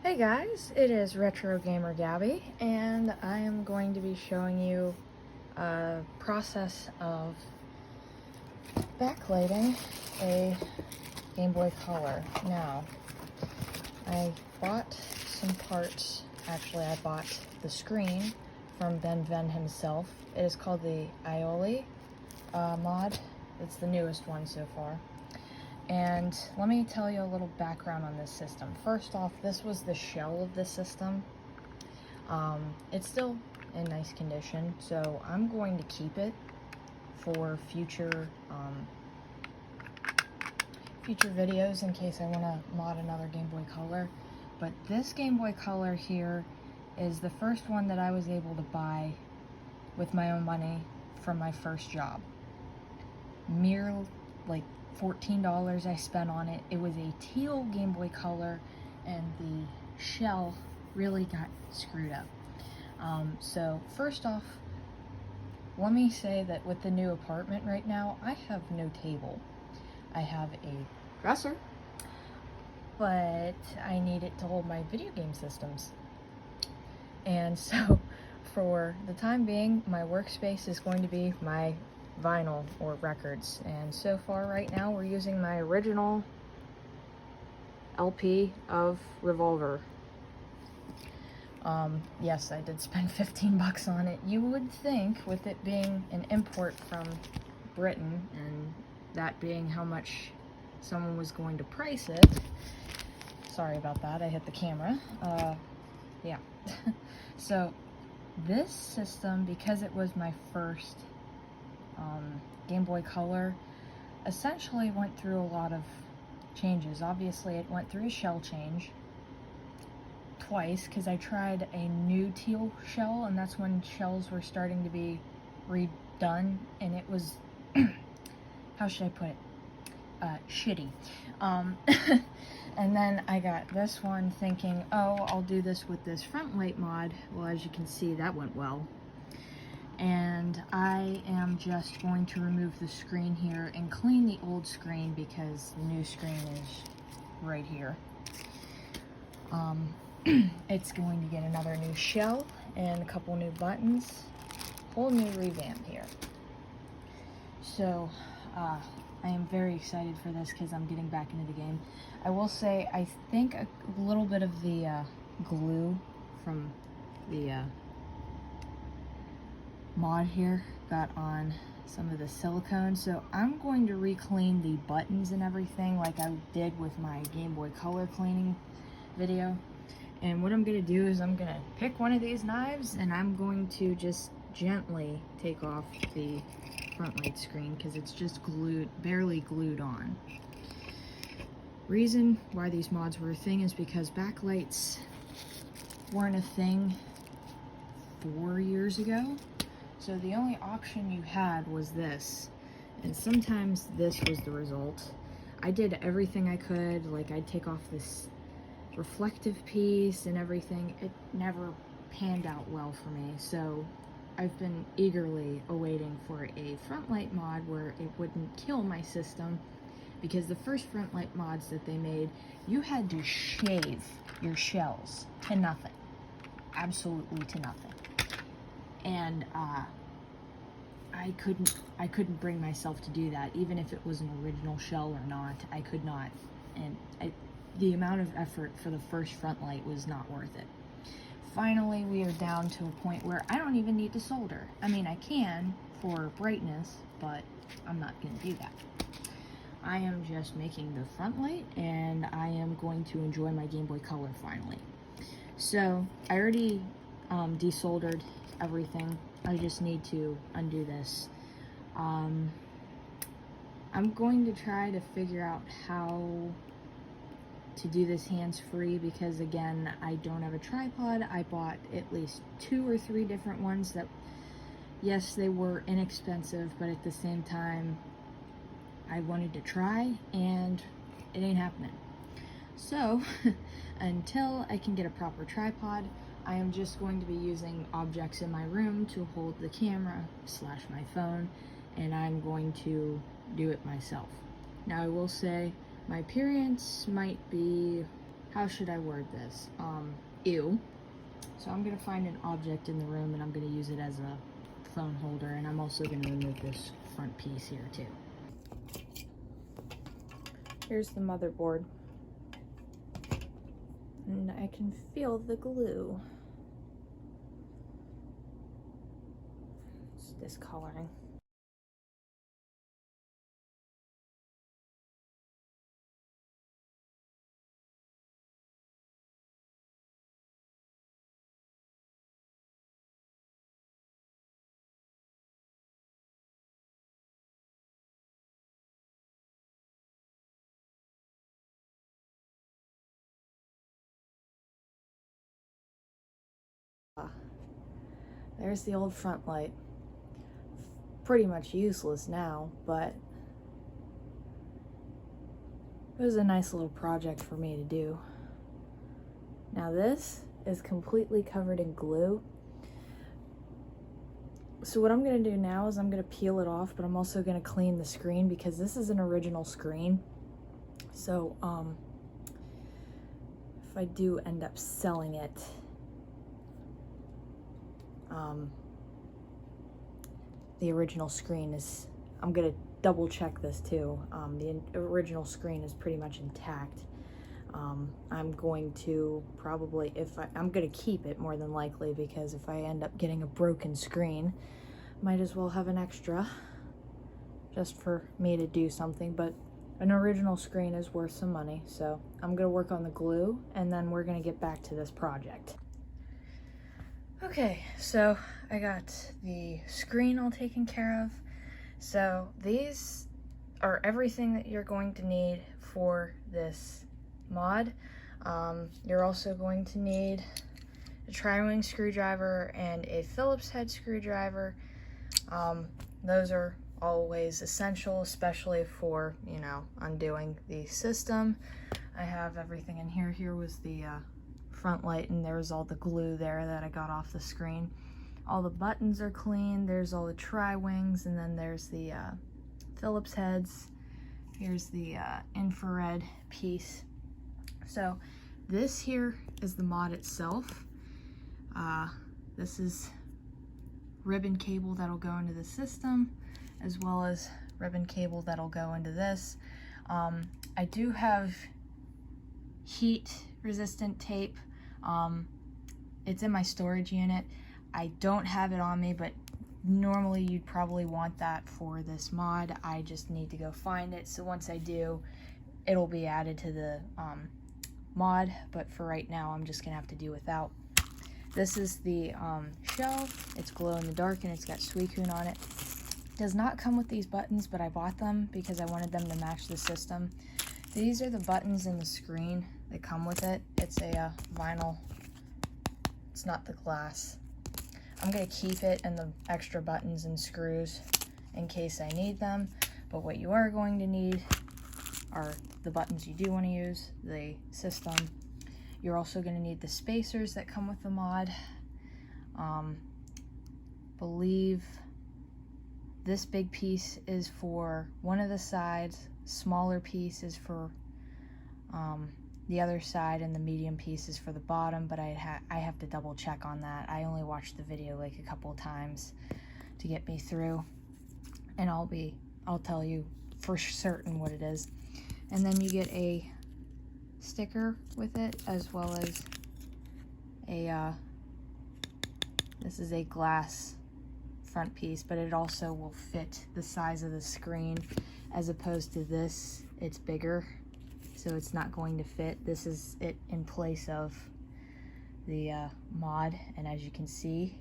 Hey guys, it is Retro Gamer Gabby, and I am going to be showing you a process of backlighting a Game Boy Color. Now, I bought some parts. Actually, I bought the screen from BennVenn himself. It is called the Aioli mod. It's the newest one so far. And let me tell you a little background on this system. First off, this was the shell of the system. It's still in nice condition, so I'm going to keep it for future videos in case I want to mod another Game Boy Color. But this Game Boy Color here is the first one that I was able to buy with my own money from my first job. Mere like $14 I spent on it. It was a teal Game Boy Color, and the shell really got screwed up. So first off, let me say that with the new apartment right now, I have no table. I have a dresser, but I need it to hold my video game systems. And so for the time being, my workspace is going to be my vinyl or records, and so far right now we're using my original LP of Revolver. Yes, I did spend 15 bucks on it. You would think, with it being an import from Britain and that being how much someone was going to price it. Sorry about that, I hit the camera. Yeah. So this system, because it was my first Game Boy Color, essentially went through a lot of changes. Obviously, it went through a shell change twice, because I tried a new teal shell, and that's when shells were starting to be redone, and it was, how should I put it, shitty. And then I got this one thinking, oh, I'll do this with this Frontlight mod. Well, as you can see, that went well. And I am just going to remove the screen here and clean the old screen, because the new screen is right here. It's going to get another new shell and a couple new buttons, whole new revamp here. So I am very excited for this because I'm getting back into the game. I will say, I think a little bit of the glue from the mod here got on some of the silicone, so I'm going to re-clean the buttons and everything like I did with my Game Boy Color cleaning video. And what I'm going to do is I'm going to pick one of these knives and I'm going to just gently take off the Frontlight screen, because it's just glued, barely glued on. Reason why these mods were a thing is because backlights weren't a thing 4 years ago. So the only option you had was this, and sometimes this was the result. I did everything I could, like I'd take off this reflective piece and everything. It never panned out well for me, so I've been eagerly awaiting for a Frontlight mod where it wouldn't kill my system, because the first Frontlight mods that they made, you had to shave your shells to nothing. Absolutely to nothing. And I couldn't bring myself to do that, even if it was an original shell or not. I could not, and the amount of effort for the first Frontlight was not worth it. Finally, we are down to a point where I don't even need to solder. I mean, I can for brightness, but I'm not going to do that. I am just making the Frontlight, and I am going to enjoy my Game Boy Color finally. So I already desoldered everything. I just need to undo this. I'm going to try to figure out how to do this hands-free, because again, I don't have a tripod. I bought at least 2 or 3 different ones that, yes, they were inexpensive, but at the same time, I wanted to try, and it ain't happening. So, until I can get a proper tripod, I am just going to be using objects in my room to hold the camera / my phone, and I'm going to do it myself. Now, I will say, my appearance might be how should I word this? Ew. So I'm gonna find an object in the room and I'm gonna use it as a phone holder, and I'm also gonna remove this front piece here too. Here's the motherboard. And I can feel the glue. It's discoloring. There's the old Frontlight. Pretty much useless now, but it was a nice little project for me to do. Now this is completely covered in glue. So what I'm gonna do now is I'm gonna peel it off, but I'm also gonna clean the screen because this is an original screen. So if I do end up selling it, the original screen is, I'm gonna double check this too. The original screen is pretty much intact. I'm going to probably, I'm gonna keep it more than likely, because if I end up getting a broken screen, might as well have an extra just for me to do something. But an original screen is worth some money, so I'm gonna work on the glue and then we're gonna get back to this project. Okay, so I got the screen all taken care of. So these are everything that you're going to need for this mod. You're also going to need a tri-wing screwdriver and a Phillips head screwdriver. Those are always essential, especially for, you know, undoing the system. I have everything in here. Here was the Frontlight, and there was all the glue there that I got off the screen. All the buttons are clean. There's all the tri-wings, and then there's the Phillips heads. Here's the infrared piece. So this here is the mod itself. This is ribbon cable that'll go into the system, as well as ribbon cable that'll go into this. I do have heat resistant tape. It's in my storage unit. I don't have it on me, but normally you'd probably want that for this mod. I just need to go find it, so once I do, it'll be added to the mod, but for right now I'm just gonna have to do without. This is the shell. It's glow in the dark and it's got Suicune on it. Does not come with these buttons, but I bought them because I wanted them to match the system. These are the buttons in the screen that come with it. It's a vinyl, it's not the glass. I'm gonna keep it and the extra buttons and screws in case I need them, but what you are going to need are the buttons you do want to use, the system. You're also going to need the spacers that come with the mod. Believe this big piece is for one of the sides, smaller piece is for the other side, and the medium piece is for the bottom, but I have to double check on that. I only watched the video like a couple times to get me through, and I'll tell you for certain what it is. And then you get a sticker with it, as well as a this is a glass front piece, but it also will fit the size of the screen, as opposed to this, it's bigger, so it's not going to fit. This is it in place of the mod, and as you can see,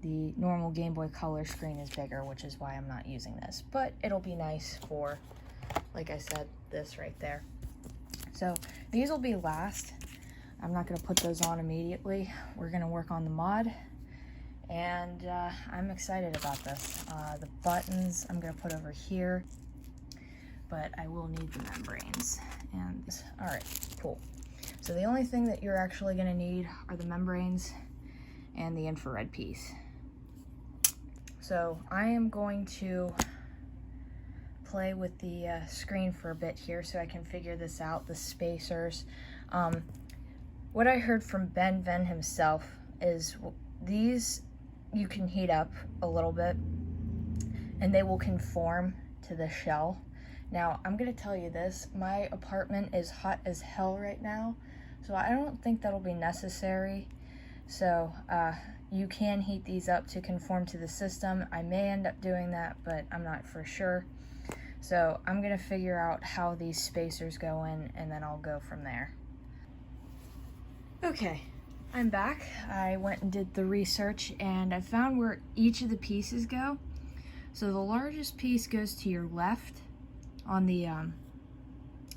the normal Game Boy Color screen is bigger, which is why I'm not using this, but it'll be nice for, like I said, this right there. So these will be last. I'm not going to put those on immediately. We're going to work on the mod, and I'm excited about this. The buttons I'm going to put over here, but I will need the membranes. And all right, cool. So the only thing that you're actually going to need are the membranes and the infrared piece. So I am going to play with the screen for a bit here so I can figure this out, the spacers. What I heard from BennVenn himself is these you can heat up a little bit and they will conform to the shell. Now, I'm gonna tell you this, my apartment is hot as hell right now, so I don't think that'll be necessary. So you can heat these up to conform to the system. I may end up doing that, but I'm not for sure. So I'm gonna figure out how these spacers go in and then I'll go from there. Okay, I'm back. I went and did the research and I found where each of the pieces go. So the largest piece goes to your left on the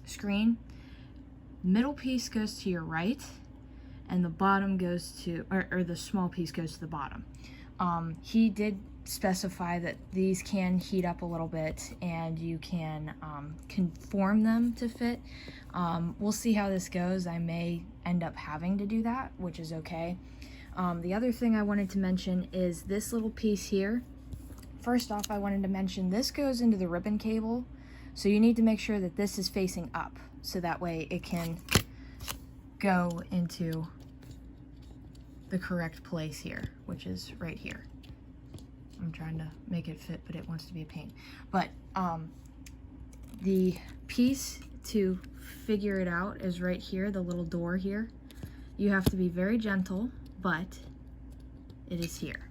screen. Middle piece goes to your right, and the bottom goes to, or the small piece goes to the bottom. He did specify that these can heat up a little bit and you can conform them to fit. We'll see how this goes. I may end up having to do that, which is okay. The other thing I wanted to mention is this little piece here. First off, I wanted to mention this goes into the ribbon cable, so you need to make sure that this is facing up, so that way it can go into the correct place here, which is right here. I'm trying to make it fit, but it wants to be a pain. But the piece to figure it out is right here, the little door here. You have to be very gentle, but it is here.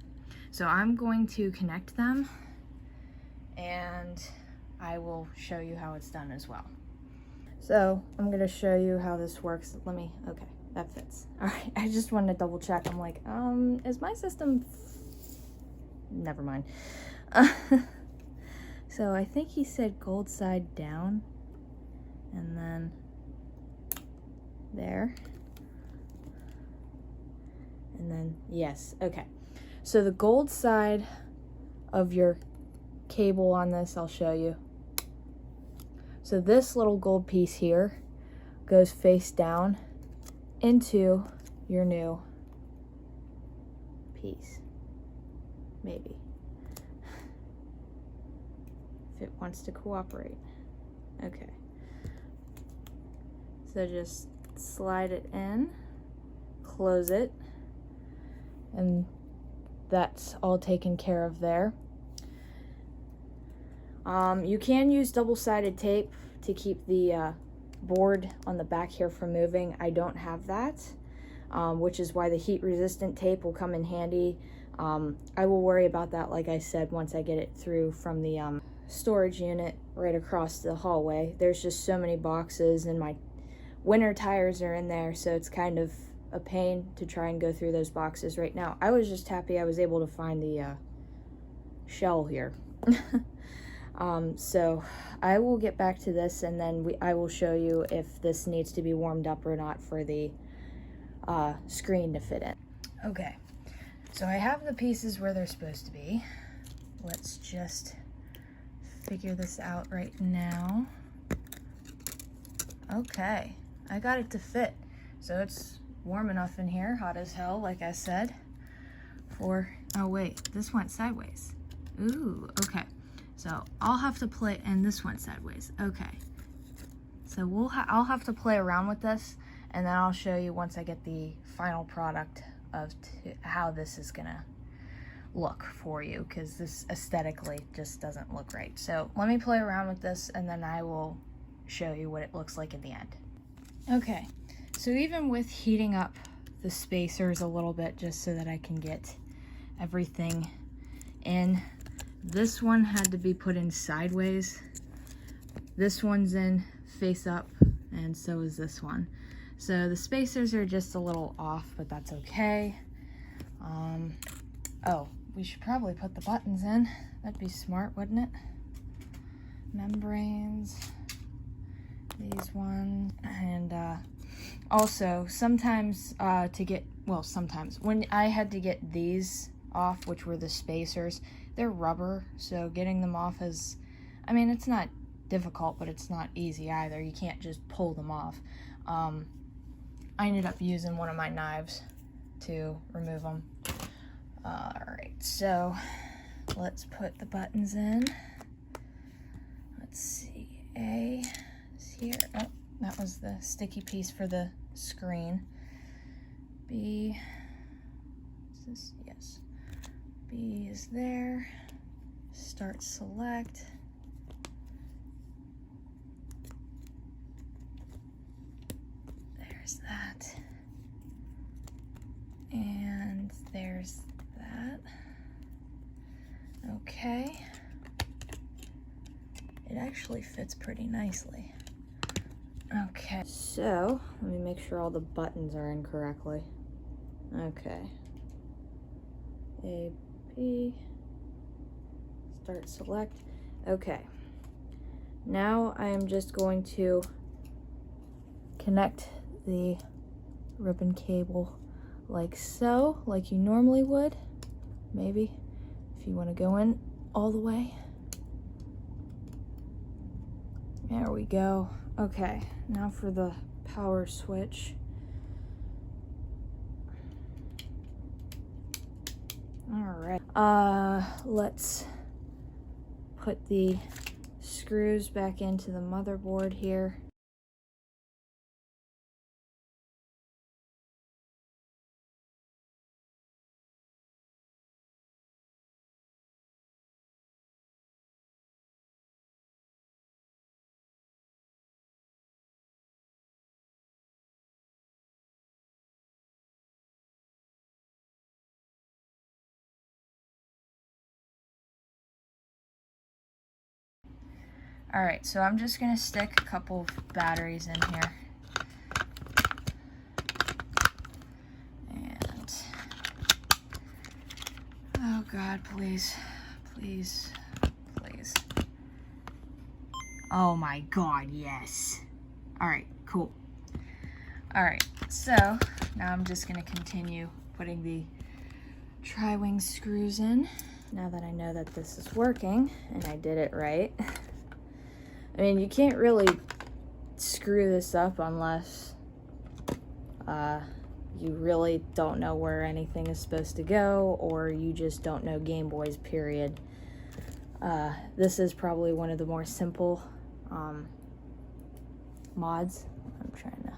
So I'm going to connect them and I will show you how it's done as well. So I'm gonna show you how this works. Okay, that fits. All right, I just wanted to double check. I'm like, is my system, never mind. So I think he said gold side down and then there. And then, yes, okay. So the gold side of your cable on this, I'll show you. So this little gold piece here goes face down into your new piece. Maybe. If it wants to cooperate. Okay. So just slide it in, close it, and that's all taken care of there. You can use double-sided tape to keep the board on the back here from moving. I don't have that, which is why the heat-resistant tape will come in handy. I will worry about that, like I said, once I get it through from the storage unit right across the hallway. There's just so many boxes, and my winter tires are in there, so it's kind of a pain to try and go through those boxes right now. I was just happy I was able to find the shell here. So I will get back to this and then I will show you if this needs to be warmed up or not for the screen to fit in. Okay, so I have the pieces where they're supposed to be. Let's just figure this out right now. Okay, I got it to fit. So it's warm enough in here, hot as hell, like I said. Oh wait, this went sideways. Ooh, okay. So I'll have to play, and this went sideways. Okay. So I'll have to play around with this, and then I'll show you once I get the final product of how this is gonna look for you, because this aesthetically just doesn't look right. So let me play around with this, and then I will show you what it looks like at the end. Okay. So even with heating up the spacers a little bit just so that I can get everything in, this one had to be put in sideways. This one's in face up, and so is this one. So the spacers are just a little off, but that's okay. Oh, we should probably put the buttons in. That'd be smart, wouldn't it? Membranes, these ones, and also sometimes sometimes when I had to get these off, which were the spacers, they're rubber, so getting them off is, I mean, it's not difficult, but it's not easy either. You can't just pull them off. I ended up using one of my knives to remove them. Alright, so let's put the buttons in. Let's see, A is here. Oh, that was the sticky piece for the screen. B, is this? Yes. B is there. Start select. There's that. And there's that. Okay. It actually fits pretty nicely. Okay, so let me make sure all the buttons are in correctly. Okay. A, B, start select. Okay. Now I am just going to connect the ribbon cable like so, like you normally would. Maybe if you want to go in all the way. There we go. Okay, now for the power switch. All right. Let's put the screws back into the motherboard here. All right, so I'm just gonna stick a couple of batteries in here. And, oh God, please, please, please. Oh my God, yes. All right, cool. All right, so now I'm just gonna continue putting the tri-wing screws in. Now that I know that this is working and I did it right. I mean, you can't really screw this up unless you really don't know where anything is supposed to go, or you just don't know Game Boys, period. This is probably one of the more simple mods. I'm trying to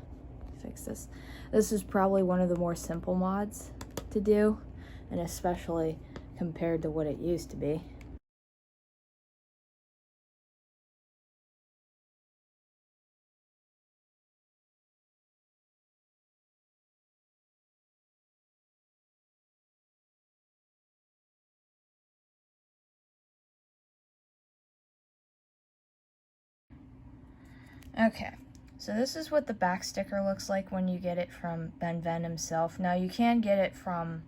fix this. This is probably one of the more simple mods to do, and especially compared to what it used to be. Okay, so this is what the back sticker looks like when you get it from BennVenn himself. Now you can get it from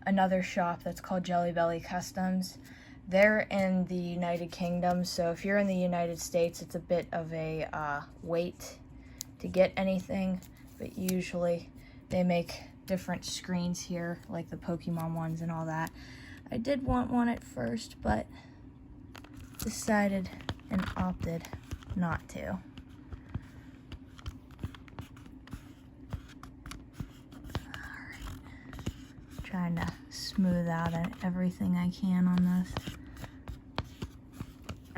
another shop that's called Jelly Belly Customs. They're in the United Kingdom, so if you're in the United States, it's a bit of a wait to get anything, but usually they make different screens here, like the Pokemon ones and all that. I did want one at first, but decided and opted not to. Alright. Trying to smooth out everything I can on this.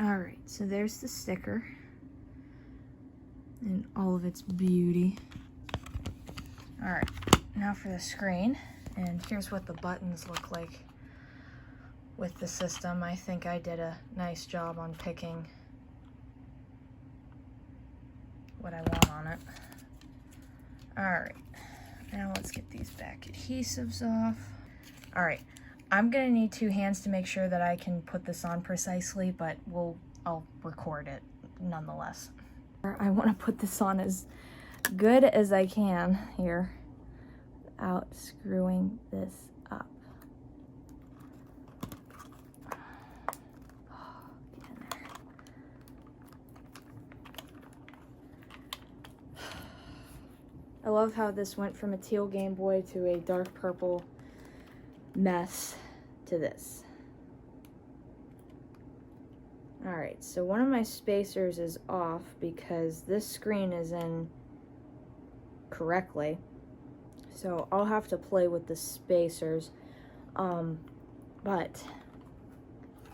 Alright, so there's the sticker in all of its beauty. Alright, now for the screen, and here's what the buttons look like with the system. I think I did a nice job on picking what I want on it. Alright, now let's get these back adhesives off. Alright, I'm gonna need 2 hands to make sure that I can put this on precisely, but I'll record it nonetheless. I want to put this on as good as I can here without screwing this up. Get in there. I love how this went from a teal Game Boy to a dark purple mess to this. Alright, so one of my spacers is off because this screen is in correctly. So I'll have to play with the spacers. But,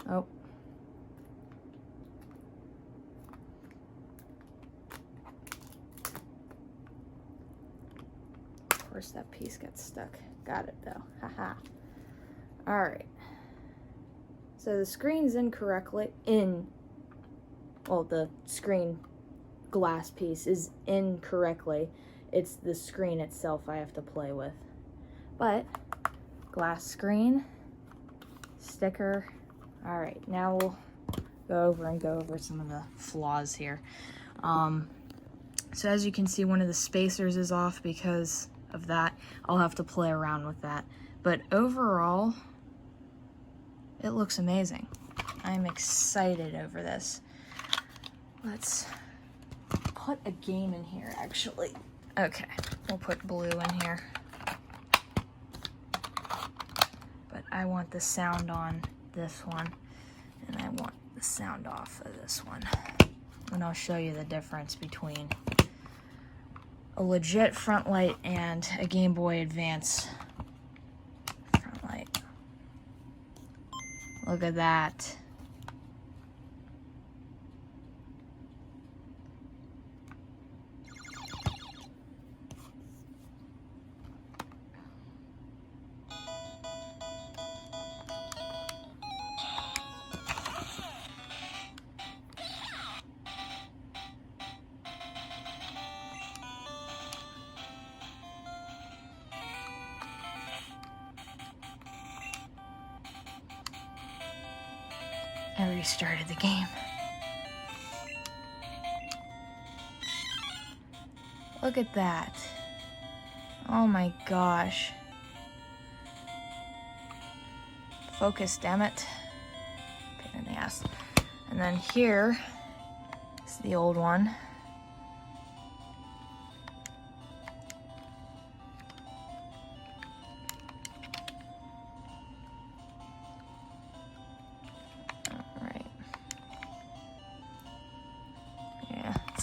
oh. course, that piece got stuck. Got it though. Haha. Alright. So the screen's well, the screen glass piece is incorrectly. It's the screen itself I have to play with. But, glass screen, sticker. Alright, now we'll go over some of the flaws here. So as you can see, one of the spacers is off because of that. I'll have to play around with that. But overall, it looks amazing. I'm excited over this. Let's put a game in here, actually. Okay, we'll put blue in here. But I want the sound on this one, and I want the sound off of this one. And I'll show you the difference between a legit Frontlight and a Game Boy Advance Frontlight. Look at that. I restarted the game. Look at that. Oh my gosh. Focus, damn it. Pain in the ass. And then here is the old one.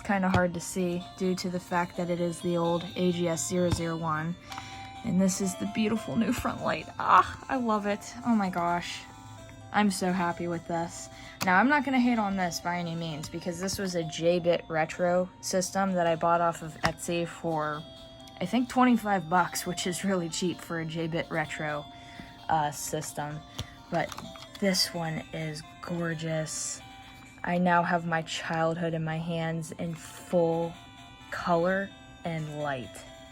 Kind of hard to see due to the fact that it is the old AGS-001, and this is the beautiful new Frontlight. Ah, I love it. Oh my gosh, I'm so happy with this. Now, I'm not going to hate on this by any means, because this was a J-Bit retro system that I bought off of Etsy for, I think, 25 bucks, which is really cheap for a J-Bit retro system. But this one is gorgeous. I now have my childhood in my hands in full color and light.